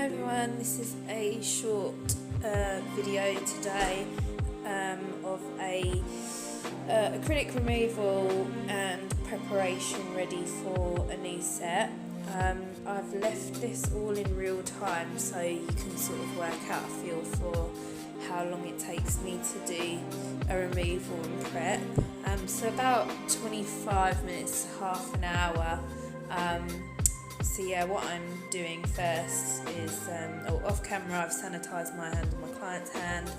Hi everyone, this is a short video today of a acrylic removal and preparation ready for a new set. I've left this all in real time so you can sort of work out a feel for how long it takes me to do a removal and prep. So about 25 minutes to half an hour. So yeah, what I'm doing first is, off camera I've sanitised my hand and my client's hand,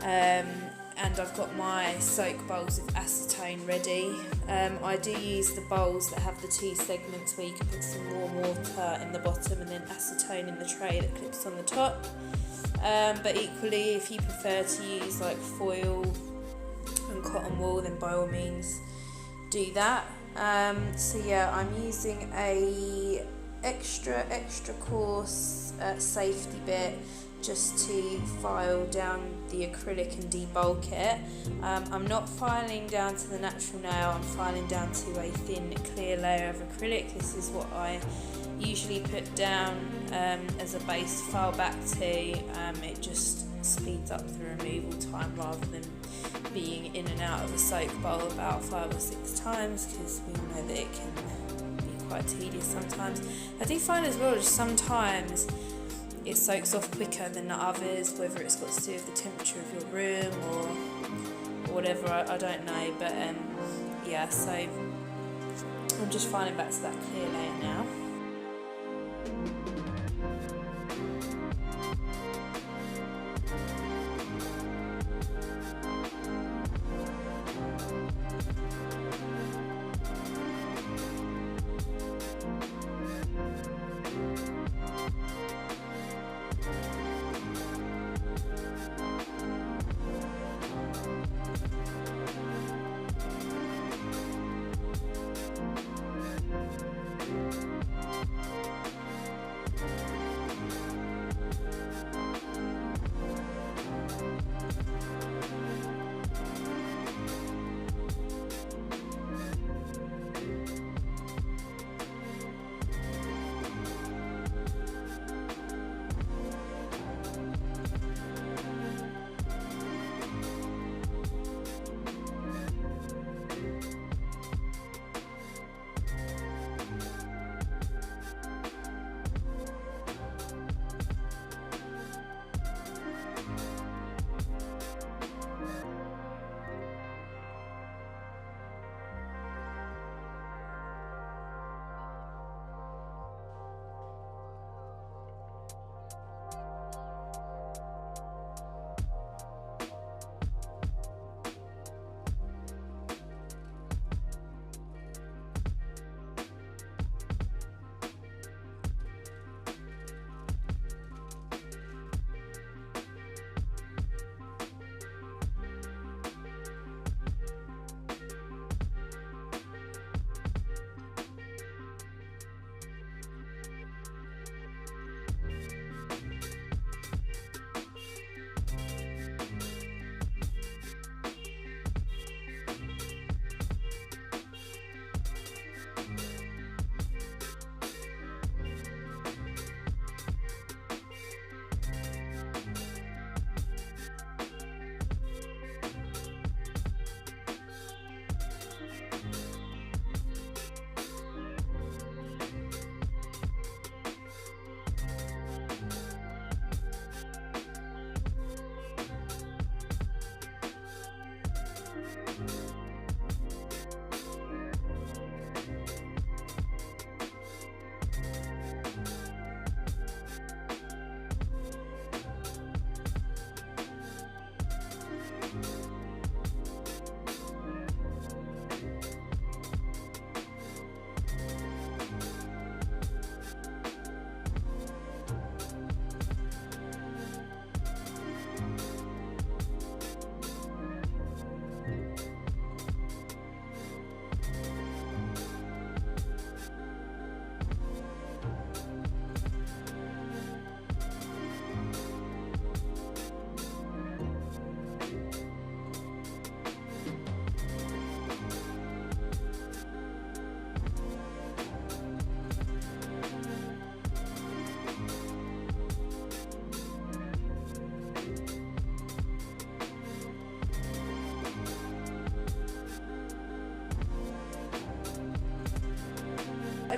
and I've got my soak bowls with acetone ready. I do use the bowls that have the two segments where you can put some warm water in the bottom and then acetone in the tray that clips on the top. But equally, if you prefer to use like foil and cotton wool, then by all means do that. So yeah, I'm using a extra coarse safety bit just to file down the acrylic and debulk it. I'm not filing down to the natural nail, I'm filing down to a thin clear layer of acrylic. This is what I usually put down as a base file back to. It just speeds up the removal time rather than being in and out of a soak bowl about 5 or 6 times, because we all know that it can be quite tedious sometimes. I do find as well just sometimes it soaks off quicker than the others, whether it's got to do with the temperature of your room or whatever, I don't know, but yeah, so I'm just filing back to that clear layer now.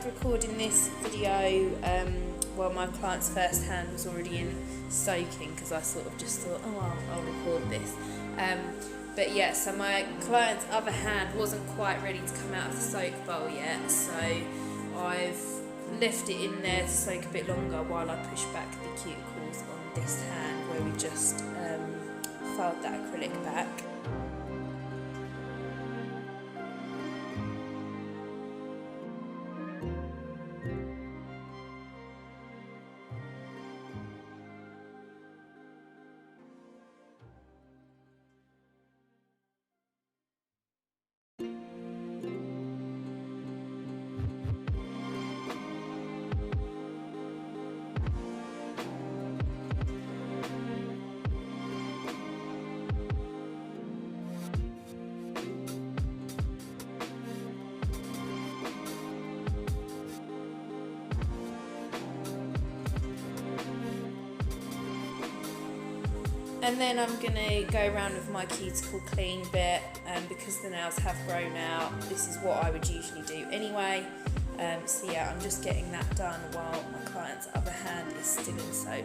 started recording this video while my client's first hand was already in soaking, because I sort of just thought, oh, I'll record this. But yeah, so my client's other hand wasn't quite ready to come out of the soak bowl yet, so I've left it in there to soak a bit longer while I push back the cuticles on this hand where we just filed that acrylic back. And then I'm going to go around with my cuticle clean bit, and because the nails have grown out, this is what I would usually do anyway. So yeah, I'm just getting that done while my client's other hand is still in soak.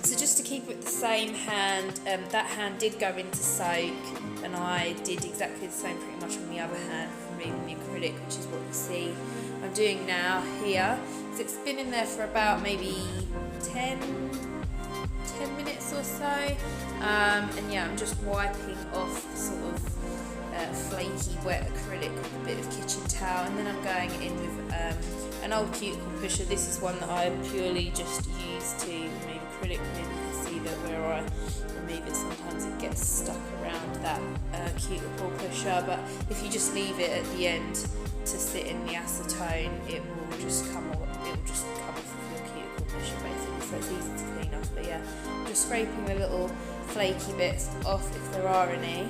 So just to keep it the same hand, that hand did go into soak, and I did exactly the same pretty much on the other hand, removing the acrylic, which is what you see I'm doing now here. So it's been in there for about maybe 10 minutes or so, and yeah, I'm just wiping off the sort of flaky wet acrylic with a bit of kitchen towel, and then I'm going in with an old cuticle pusher. This is one that I purely just use to remove acrylic. Maybe you can see that where I remove it, sometimes it gets stuck around that cuticle pusher, but if you just leave it at the end to sit in the acetone, it will just come off, of your cuticle pusher basically, so it's easy to clean off. But yeah, I'm just scraping the little flaky bits off if there are any.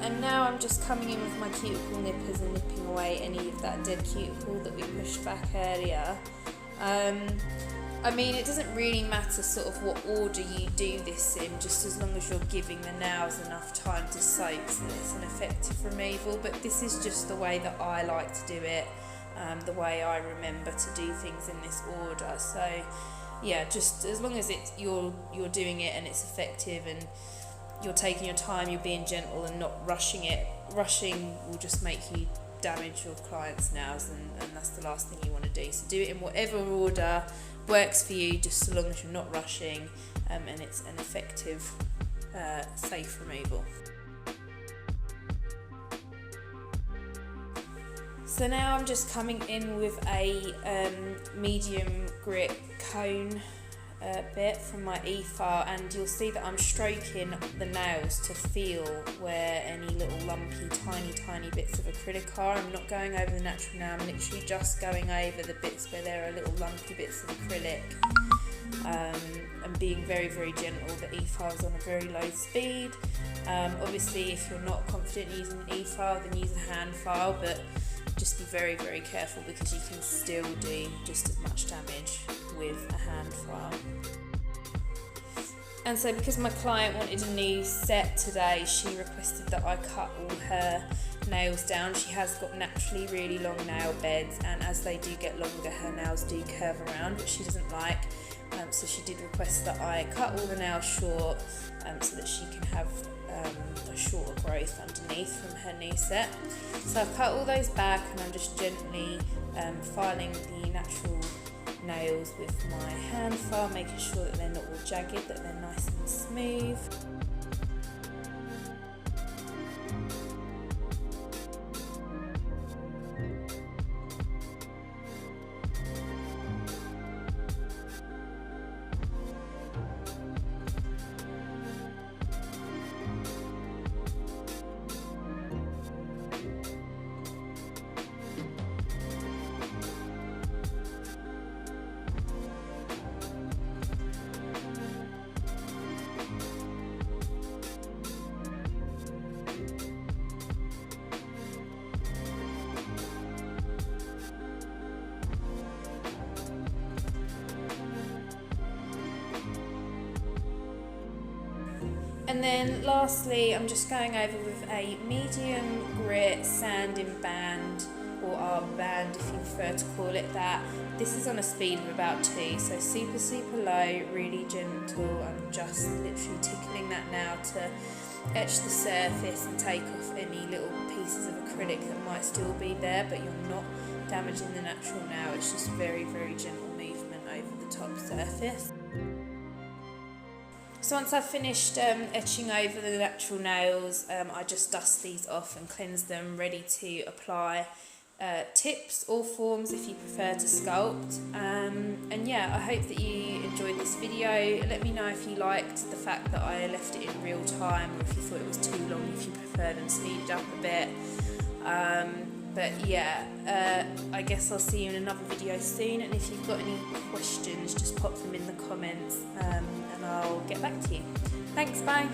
And now I'm just coming in with my cuticle nippers and nipping away any of that dead cuticle that we pushed back earlier. I mean, it doesn't really matter sort of what order you do this in, just as long as you're giving the nails enough time to soak so that it's an effective removal. But this is just the way that I like to do it, the way I remember to do things in this order. So yeah, just as long as you're doing it and it's effective and you're taking your time, you're being gentle and not rushing it. Rushing will just make you damage your client's nails, and that's the last thing you want to do. So do it in whatever order works for you, just so long as you're not rushing, and it's an effective, safe removal. So now I'm just coming in with a medium grit cone bit from my e-file, and you'll see that I'm stroking the nails to feel where any little lumpy tiny bits of acrylic are. I'm not going over the natural nail, I'm literally just going over the bits where there are little lumpy bits of acrylic, and being very gentle. The e-file is on a very low speed. Obviously if you're not confident using an e-file, then use a hand file, but just be very careful, because you can still do just as much damage with a hand file. And so because my client wanted a new set today, she requested that I cut all her nails down. She has got naturally really long nail beds, and as they do get longer, her nails do curve around, which she doesn't like. So she did request that I cut all the nails short, so that she can have a shorter growth underneath from her new set. So I've cut all those back, and I'm just gently filing the natural nails with my hand file, making sure that they're not all jagged, that they're nice and smooth. And then lastly, I'm just going over with a medium grit sanding band, or our band if you prefer to call it that. This is on a speed of about 2, so super low, really gentle. I'm just literally tickling that now to etch the surface and take off any little pieces of acrylic that might still be there, but you're not damaging the natural nail. It's just very gentle movement over the top surface. So once I've finished etching over the natural nails, I just dust these off and cleanse them, ready to apply tips or forms if you prefer to sculpt. And yeah, I hope that you enjoyed this video. Let me know if you liked the fact that I left it in real time, or if you thought it was too long, if you preferred them speeded up a bit. But yeah, I guess I'll see you in another video soon, and if you've got any questions, just pop them in the comments, and I'll get back to you. Thanks, bye!